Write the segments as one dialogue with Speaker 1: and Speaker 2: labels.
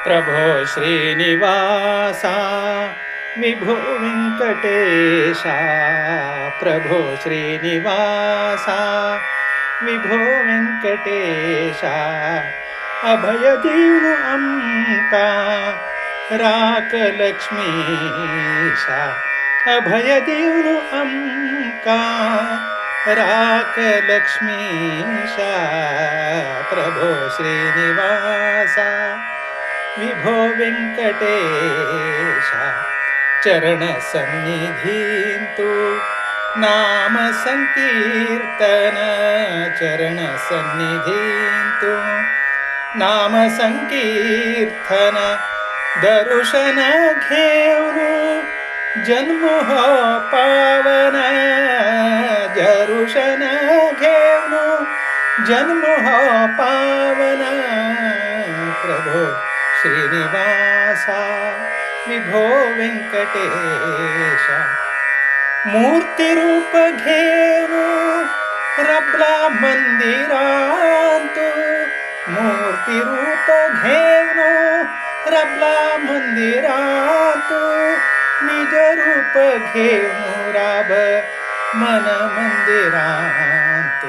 Speaker 1: प्रभो श्रीनिवासा विभो वेंकटेशा। प्रभो श्रीनिवासा विभो वेंकटेशा। अभय देऊ आमका राख लक्ष्मीशा। अभय देऊ आमका राख लक्ष्मीशा। प्रभो श्रीनिवासा विभो वेंकटेशा। चरण सन्निधींतु नाम संकीर्तन। चरण सन्निधींतु नाम संकीर्तन। दर्शन घेऊन जन्म हो पावन। दर्शन घेऊन जन्म हो पावन। प्रभो श्रीनिवासा विभो वेंकटेशा। मूर्ती रूप घेऊन रबला मंदिरांत। मूर्ती रूप घेऊन रबला मंदिरांत। निज रूप घेऊन राब मन मंदिरांत।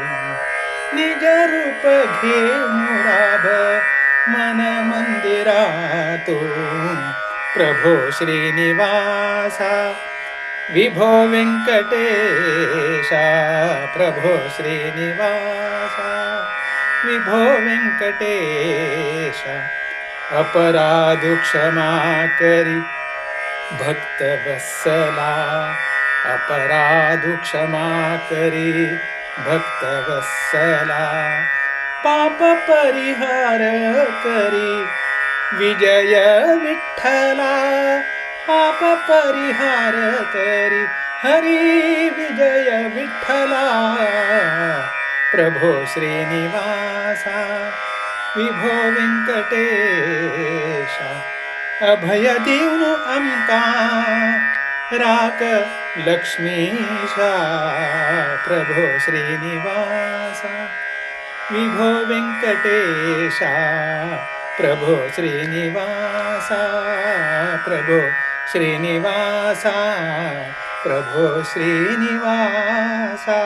Speaker 1: निज रूप घेऊन राब मन मंदिरातून। प्रभो श्रीनिवासा विभो वेंकटेशा। प्रभो श्रीनिवासा विभो वेंकटेशा। अपराध क्षमा करी भक्त वत्सला। अपराध क्षमा करी भक्त वत्सला। पाप परिहार करी विजय विठ्ठला। पाप परिहार करी हरी विजय विठ्ठला। प्रभो श्रीनिवासा विभो वेंकटेशा। अभय देऊ आमका राख लक्ष्मीशा। प्रभो श्रीनिवासा विभो वेंकटेशा। प्रभो श्रीनिवासा। प्रभो श्रीनिवासा। प्रभो श्रीनिवासा।